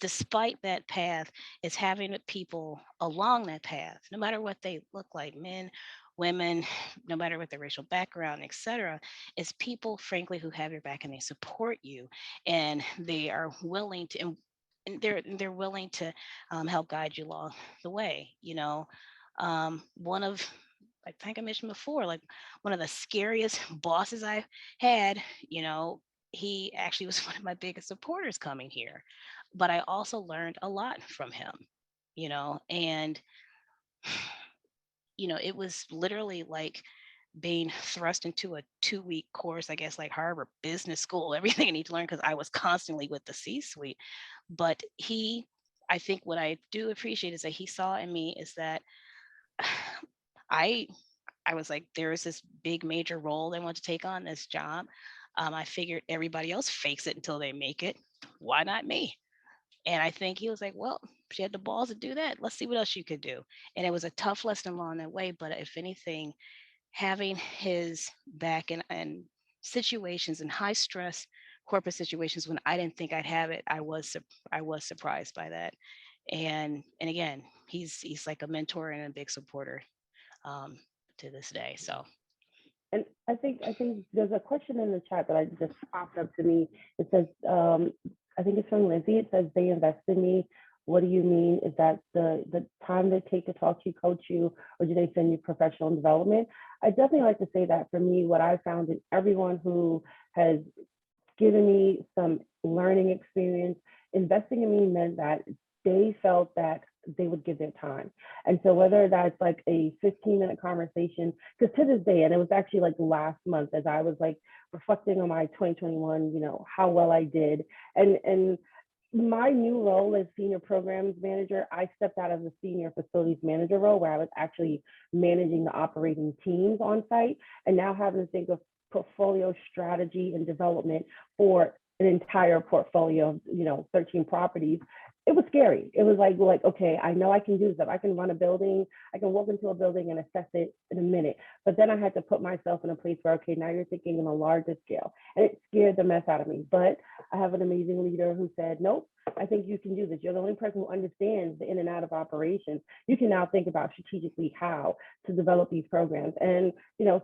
despite that path, it's having people along that path, no matter what they look like, men, women, no matter what their racial background, etc. It's people, frankly, who have your back and they support you, and they are willing to. And and they're willing to help guide you along the way. One of, I think I mentioned before, like one of the scariest bosses I had, he actually was one of my biggest supporters coming here, but I also learned a lot from him, and it was literally like being thrust into a 2-week course, I guess, like Harvard Business School, everything I need to learn because I was constantly with the C-suite. But I think what I do appreciate is that he saw in me is that I I was like, there is this big major role I want to take on this job. I figured everybody else fakes it until they make it. Why not me? And I think he was like, well, she had the balls to do that. Let's see what else you could do. And it was a tough lesson along that way. But if anything, having his back in situations and high stress corporate situations when I didn't think I'd have it, I was surprised by that. And again, he's like a mentor and a big supporter um, to this day. So And I think there's a question in the chat that I just popped up to me. It says, I think it's from Lizzie. It says they invest in me. What do you mean? Is that the time they take to talk to you, coach you, or do they send you professional development? I definitely like to say that for me, what I found in everyone who has given me some learning experience, investing in me meant that they felt that they would give their time. And so whether that's like a 15-minute conversation, because to this day, and it was actually like last month as I was like reflecting on my 2021, how well I did. And my new role as senior programs manager, I stepped out of the senior facilities manager role where I was actually managing the operating teams on site and now having to think of portfolio strategy and development for an entire portfolio of 13 properties. It was scary. It was like, okay, I know I can do stuff. I can run a building. I can walk into a building and assess it in a minute. But then I had to put myself in a place where, okay, now you're thinking on a larger scale. And it scared the mess out of me. But I have an amazing leader who said, nope, I think you can do this. You're the only person who understands the in and out of operations. You can now think about strategically how to develop these programs. And,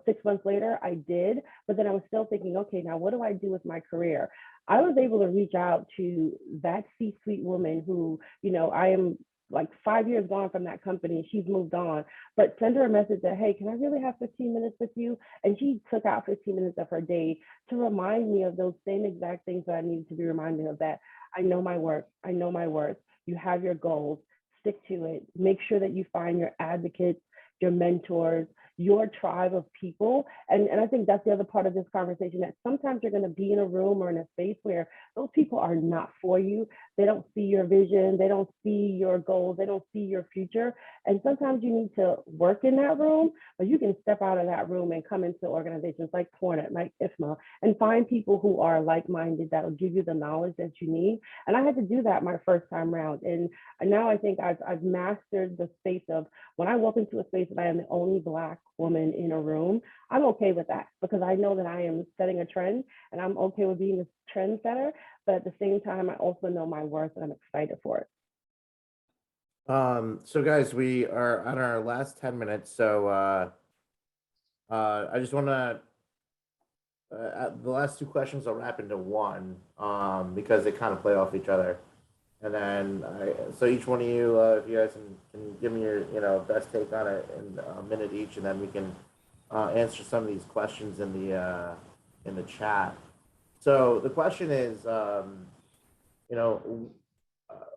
6 months later, I did. But then I was still thinking, okay, now what do I do with my career? I was able to reach out to that C-suite woman who, I am like 5 years gone from that company. She's moved on, but send her a message that, hey, can I really have 15 minutes with you? And she took out 15 minutes of her day to remind me of those same exact things that I needed to be reminded of, that I know my work. I know my worth. You have your goals. Stick to it. Make sure that you find your advocates, your mentors, your tribe of people. And I think that's the other part of this conversation, that sometimes you're going to be in a room or in a space where those people are not for you. They don't see your vision. They don't see your goals. They don't see your future. And sometimes you need to work in that room, but you can step out of that room and come into organizations like CoreNet, like IFMA, and find people who are like-minded that will give you the knowledge that you need. And I had to do that my first time around. And now I think I've mastered the space of, when I walk into a space that I am the only Black woman in a room, I'm okay with that, because I know that I am setting a trend and I'm okay with being a trendsetter. But at the same time, I also know my worth and I'm excited for it. So guys, we are on our last 10 minutes. So I just want to, the last two questions I'll wrap into one, because they kind of play off each other. And then, so each one of you, if you guys can give me your, best take on it in a minute each, and then we can answer some of these questions in the chat. So the question is,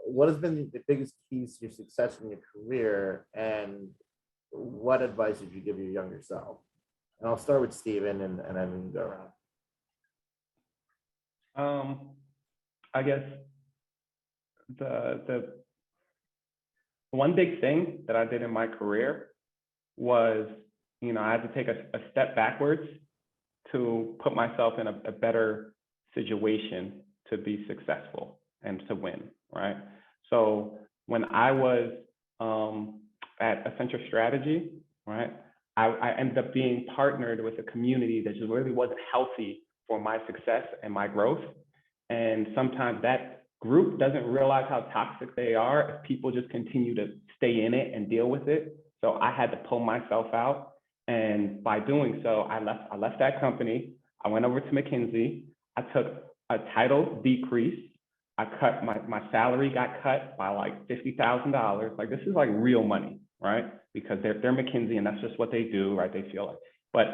what has been the biggest keys to your success in your career, and what advice would you give your younger self? And I'll start with Steven, and then we can go around. I guess the one big thing that I did in my career was, I had to take a step backwards to put myself in a better situation to be successful and to win, right? So when I was at Accenture Strategy, right, I ended up being partnered with a community that just really wasn't healthy for my success and my growth. And sometimes that group doesn't realize how toxic they are if people just continue to stay in it and deal with it. So I had to pull myself out. And by doing so, I left that company. I went over to McKinsey. I took a title decrease. my salary got cut by like $50,000. Like, this is like real money, right? Because they're McKinsey and that's just what they do, right? They feel like,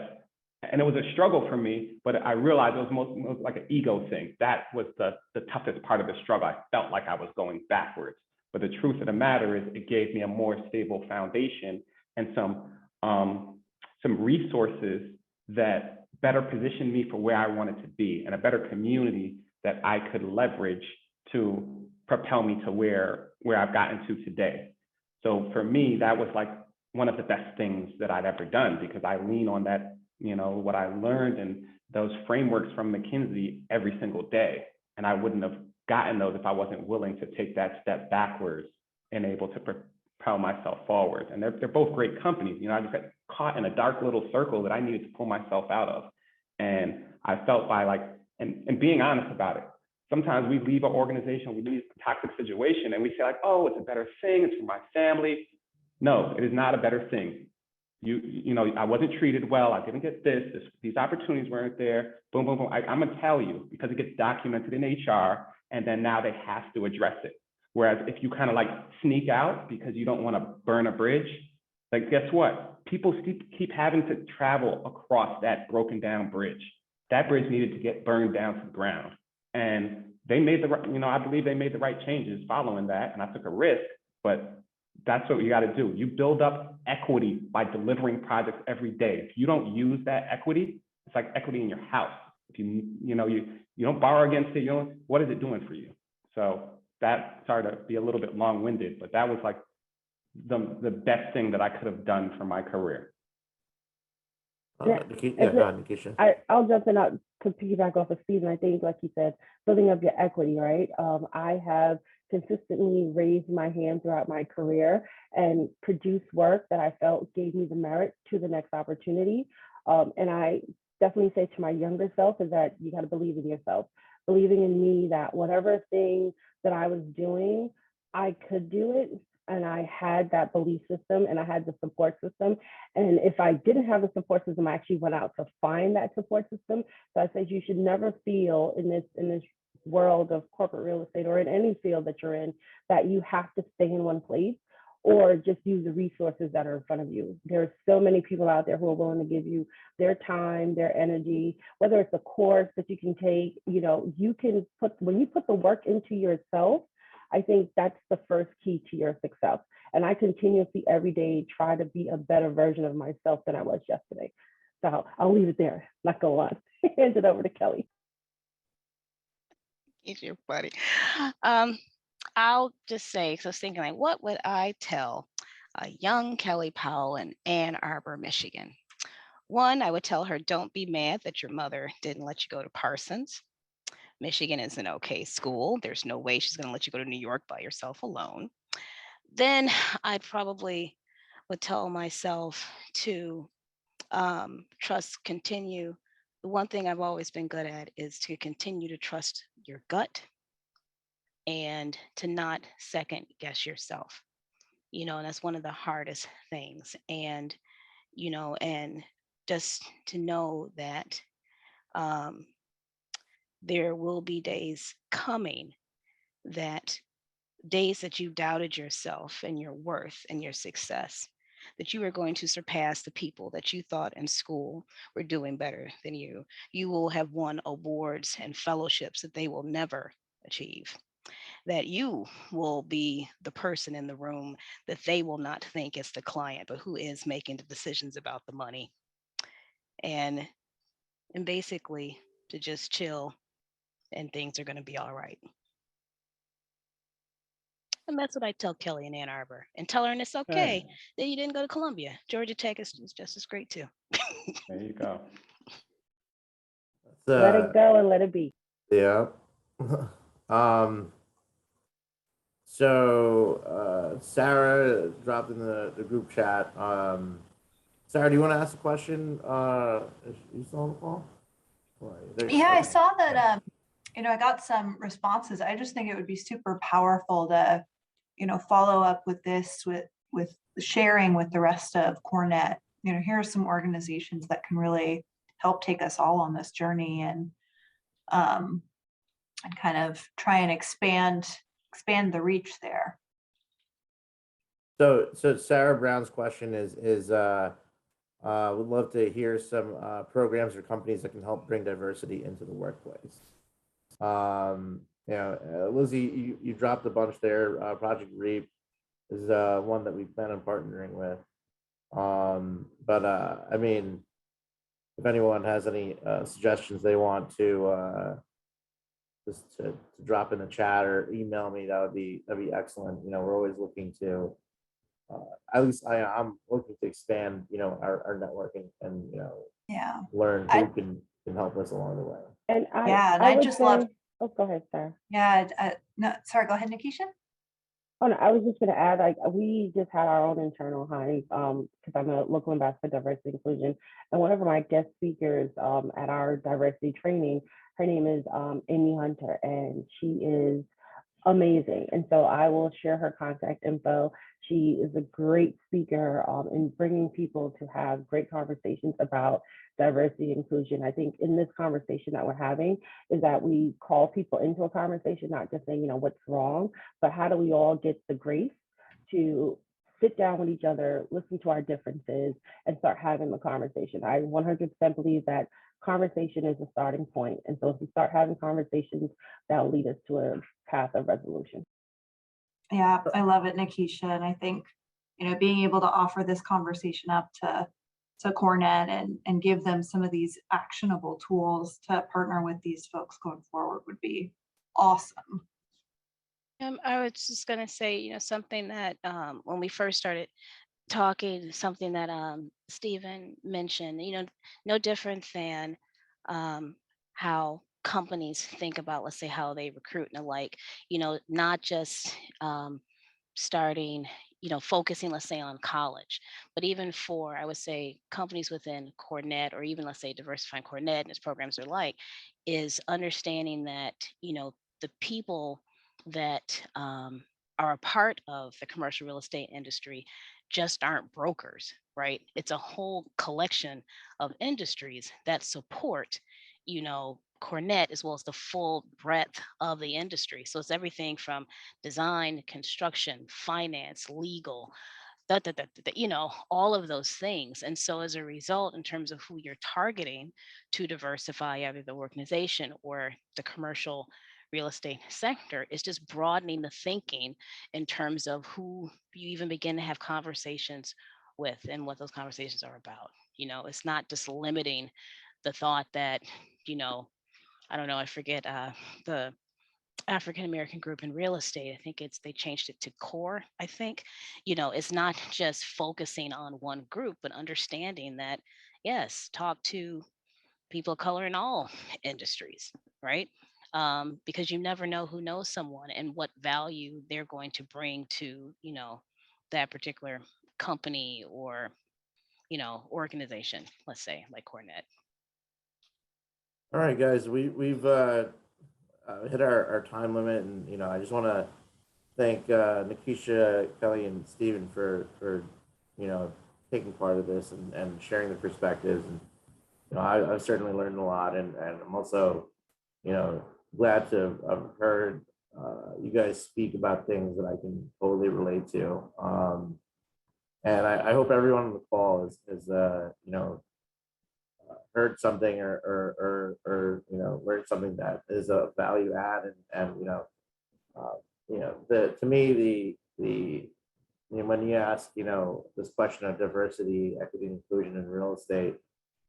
and it was a struggle for me, but I realized it was most like an ego thing. That was the toughest part of the struggle. I felt like I was going backwards. But the truth of the matter is it gave me a more stable foundation and some resources that better positioned me for where I wanted to be, and a better community that I could leverage to propel me to where I've gotten to today. So for me, that was like one of the best things that I'd ever done, because I lean on that, what I learned and those frameworks from McKinsey every single day. And I wouldn't have gotten those if I wasn't willing to take that step backwards and able to propel myself forward. And they're both great companies. I just got caught in a dark little circle that I needed to pull myself out of. And I felt by and being honest about it. Sometimes we leave an organization, we leave a toxic situation, and we say like, oh, it's a better thing, it's for my family. No, it is not a better thing. I wasn't treated well, I didn't get these opportunities weren't there, boom, boom, boom. I'm gonna tell you, because it gets documented in HR, and then now they have to address it. Whereas if you kind of like sneak out because you don't want to burn a bridge, like guess what? People keep having to travel across that broken down bridge. That bridge needed to get burned down to the ground. And they made I believe they made the right changes following that. And I took a risk, but that's what you got to do. You build up equity by delivering projects every day. If you don't use that equity, it's like equity in your house. If you don't borrow against it, what is it doing for you? So that, sorry to be a little bit long-winded, but that was like the best thing that I could have done for my career. Go ahead, Nikisha. I'll jump in to piggyback off of Stephen. I think, like you said, building up your equity, right? I have consistently raised my hand throughout my career and produced work that I felt gave me the merit to the next opportunity. And I definitely say to my younger self is that you got to believe in yourself, believing in me that whatever thing that I was doing, I could do it. And I had that belief system and I had the support system. And if I didn't have the support system, I actually went out to find that support system. So I said, you should never feel in this world of corporate real estate or in any field that you're in, that you have to stay in one place or just use the resources that are in front of you. There are so many people out there who are willing to give you their time, their energy, whether it's a course that you can take, when you put the work into yourself, I think that's the first key to your success. And I continuously every day try to be a better version of myself than I was yesterday. So I'll leave it there, not go on. Hand it over to Kelly. You're funny. I'll just say, so I was thinking like, what would I tell a young Kelly Powell in Ann Arbor, Michigan? One, I would tell her, don't be mad that your mother didn't let you go to Parsons. Michigan is an okay school. There's no way she's going to let you go to New York by yourself alone. Then I probably would tell myself to continue. The one thing I've always been good at is to continue to trust your gut and to not second guess yourself. And that's one of the hardest things. And, and just to know that there will be days coming, days that you doubted yourself and your worth and your success, that you are going to surpass the people that you thought in school were doing better than you. You will have won awards and fellowships that they will never achieve. That you will be the person in the room that they will not think is the client, but who is making the decisions about the money. And basically to just chill and things are going to be all right. And that's what I tell Kelly in Ann Arbor. And tell her, and it's okay that you didn't go to Columbia. Georgia Tech is just as great too. There you go. Let it go and let it be. Yeah. So Sarah dropped in the group chat. Sarah, do you want to ask a question? Is you still on the call? Yeah, I saw that. I got some responses. I just think it would be super powerful to, follow up with this with sharing with the rest of CoreNet. Here are some organizations that can really help take us all on this journey. And kind of try and expand the reach there. So Sarah Brown's question is would love to hear some programs or companies that can help bring diversity into the workplace. Lizzie, you dropped a bunch there. Project REAP is one that we plan on partnering with. I mean, if anyone has any suggestions they want to just to drop in the chat or email me, that'd be excellent. We're always looking to at least I'm looking to expand, our networking and, Yeah. learn who can help us along the way. And I would just say, love. oh, go ahead, Sarah. Yeah. No, sorry. Go ahead, Nikisha. Oh, no, I was just going to add, like, we just had our own internal hires because I'm a local ambassador for diversity inclusion. And one of my guest speakers at our diversity training, her name is Amy Hunter, and she is amazing. And so I will share her contact info. She is a great speaker in bringing people to have great conversations about diversity and inclusion. I think in this conversation that we're having is that we call people into a conversation, not just saying, what's wrong, but how do we all get the grace to sit down with each other, listen to our differences, and start having the conversation. I 100% believe that conversation is a starting point. And so if we start having conversations, that'll lead us to a path of resolution. Yeah, I love it, Nikisha. And I think, being able to offer this conversation up to CoreNet and give them some of these actionable tools to partner with these folks going forward would be awesome. I was just going to say, something that when we first started talking, something that Stephen mentioned, no different than how companies think about, let's say, how they recruit and the like, not just starting, focusing, let's say, on college, but even for, I would say, companies within CoreNet, or even, let's say, diversifying CoreNet and its programs are like, is understanding that, the people that are a part of the commercial real estate industry just aren't brokers, right? It's a whole collection of industries that support, CoreNet, as well as the full breadth of the industry. So it's everything from design, construction, finance, legal, all of those things. And so as a result, in terms of who you're targeting to diversify either the organization or the commercial real estate sector, is just broadening the thinking in terms of who you even begin to have conversations with and what those conversations are about. It's not just limiting the thought that, I don't know, I forget the African American group in real estate. I think they changed it to core. I think, it's not just focusing on one group, but understanding that, yes, talk to people of color in all industries, right? Because you never know who knows someone and what value they're going to bring to, that particular company or, organization, let's say, like CoreNet. All right, guys, we've hit our time limit, and I just want to thank Nikisha, Kelly, and Stephen for taking part of this and sharing the perspectives. And I've certainly learned a lot, and I'm also glad to have heard you guys speak about things that I can totally relate to. And I hope everyone on the call is heard something or learned something that is a value add, and to me the when you ask this question of diversity, equity, and inclusion in real estate,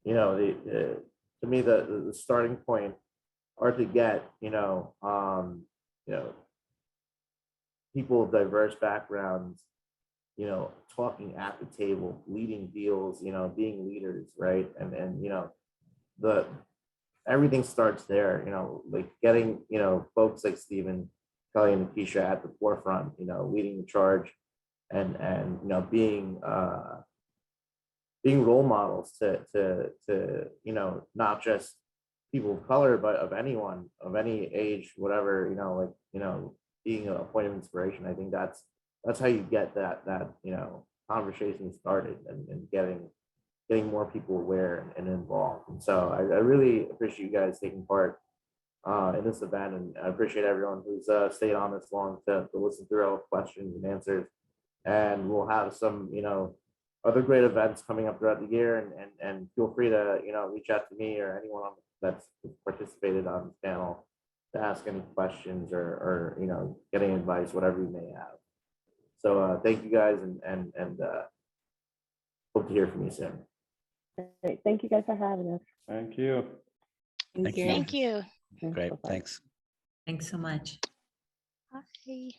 to me the starting point are to get people of diverse backgrounds talking at the table, leading deals, being leaders, right? And everything starts there, like getting, folks like Stephen, Kelly, and Nikisha at the forefront, leading the charge and being role models to not just people of color, but of anyone, of any age, whatever, being a point of inspiration. I think that's how you get that conversation started and getting more people aware and involved. And so I really appreciate you guys taking part in this event. And I appreciate everyone who's stayed on this long to listen through our questions and answers. And we'll have some, other great events coming up throughout the year. And feel free to, reach out to me or anyone that's participated on this panel to ask any questions or getting advice, whatever you may have. So thank you guys and hope to hear from you soon. Great. Thank you guys for having us. Thank you. Thank you. Thank you. Great, Bye-bye. thanks. Thanks so much. Bye.